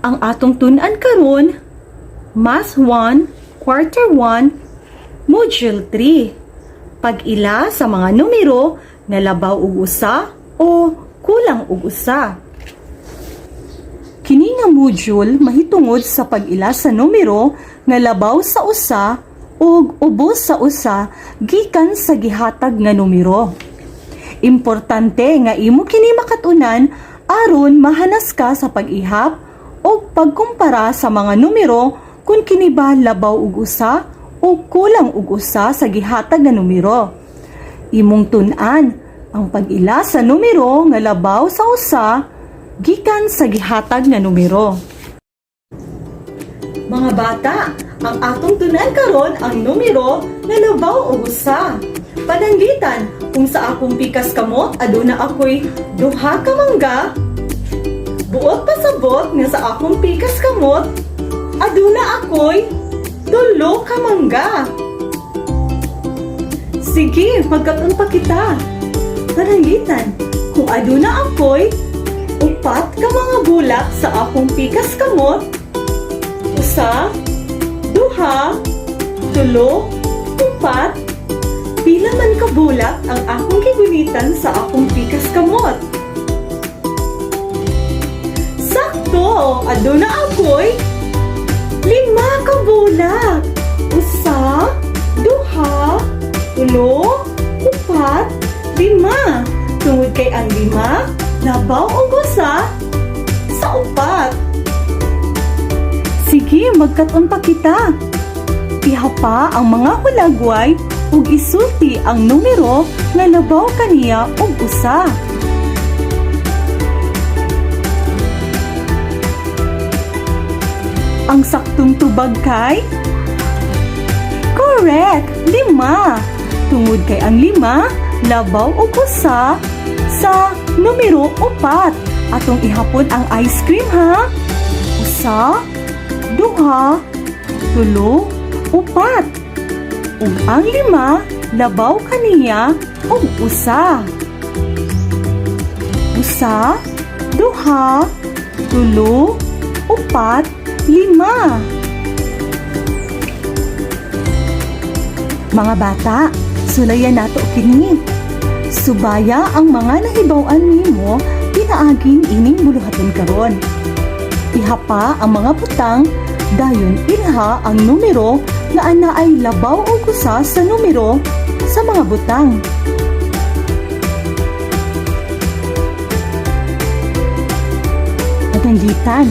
Ang atong tun-an karon, Math 1, Quarter 1, Module 3. Pag-ila sa mga numero nga labaw ug usa o kulang ug usa. Kini nga module mahitungod sa pag-ila sa numero nga labaw sa usa ug ubos sa usa gikan sa gihatag nga numero. Importante nga imo kini makatunan aron mahanas ka sa pag-ihap o pagkumpara sa mga numero kung kini ba labaw ug usa o kulang ug usa sa gihatag nga numero. Imong tun-an ang pag-ila sa numero nga labaw sa usa gikan sa gihatag nga numero. Mga bata, ang atong tun-an karon ang numero nga labaw ug usa. Pananglitan, kung sa akong pikas kamot aduna ako'y duha ka mangga, buot pasabot nga sa akong pikas kamot aduna ako'y tulo ka mangga. Sige, magkatun pa kita. Pananglitan, kung aduna ako'y upat ka mga bulak sa akong pikas kamot, usa, duha, tulo, upat, pila man ka bulak ang akong gigulitan sa akong pikas kamot. Sakto, aduna ako'y 5 ka bulak. Usa, duha, tulo, upat, 5. Tungod kay ang 5, labaw og usa sa upat. Sige, magkaton pa kita. Ihapa ang mga hulagway ug isulti ang numero nga labaw kaniya og usa. Ang saktong tubag kay? Correct! 5. Tungod kay ang 5, labaw og usa sa numero 4. Atong ihapon ang ice cream ha? Usa, duha, tulo, upat. Ug ang 5, labaw kaniya og usa. Usa, duha, tulo, upat, 5. Mga bata, sulayan nato kini. Subaya ang mga nahibaw-an nimo pinaaging ining buluhaton karon. Ihapa ang mga butang, dayon ilha ang numero nga ana ay labaw o usa sa numero sa mga butang. Patanggitan.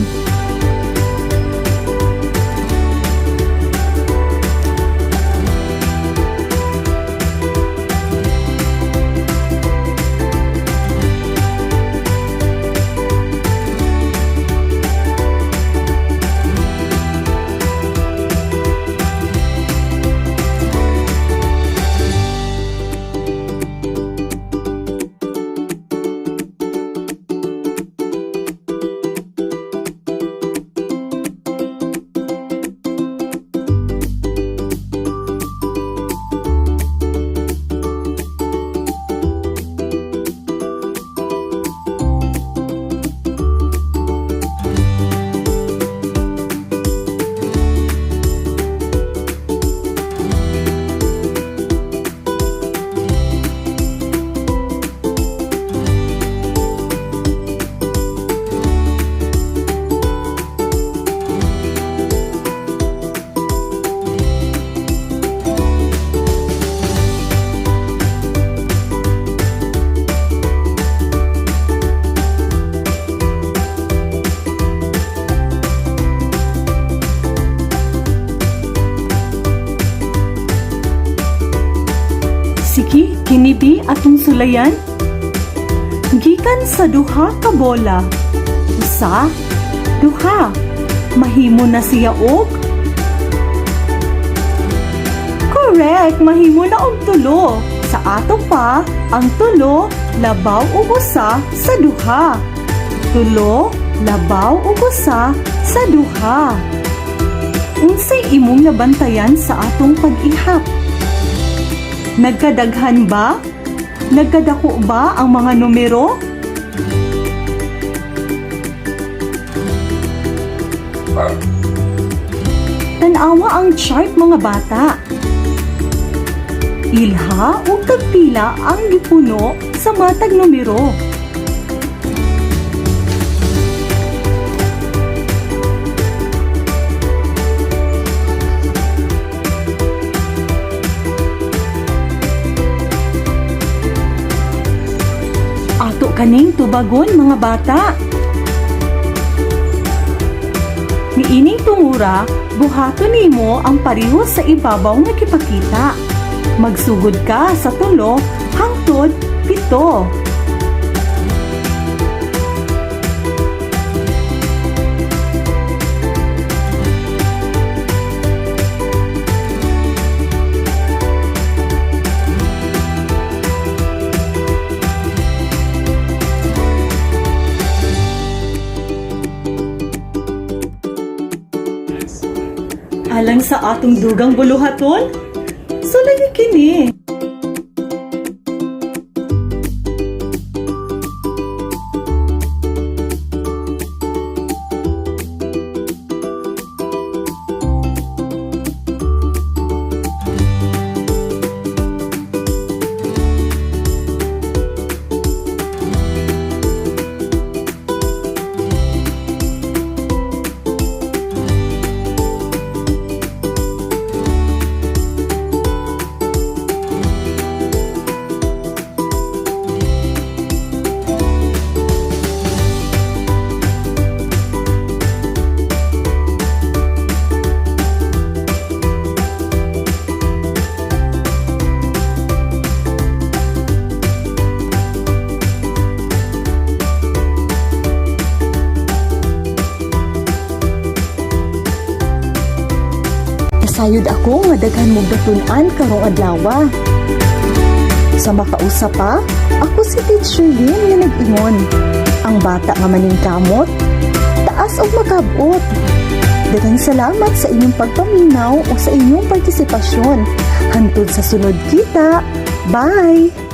Sige, kinibi atong sulayan. Gikan sa duha ka bola. Usa, duha. Mahimo na siya og? Correct, mahimo na og tulo. Sa ato pa, ang tulo labaw og usa sa duha. Tulo labaw og usa sa duha. Unsay imong nabantayan sa atong pag-ihap? Nagkadaghan ba? Nagkadako ba ang mga numero? Tanawa ang chart mga bata. Ilha o tagpila ang gipuno sa matag numero. Ato kaning tubagon mga bata. Niining tungura, buhaton nimo ang pareho sa ibabaw nga kipakita. Magsugod ka sa 3 hangtod 7. Alang sa atong dugang buluhaton, sulay kini. Sayod ako nga daghan mo batunan karong adlaw. Sa makausap pa, ako si Teacher Lynn nga nag-ingon. Ang bata nga maningkamot, taas og makabot. Daghang salamat sa inyong pagpaminaw o sa inyong partisipasyon. Hantod sa sunod kita. Bye!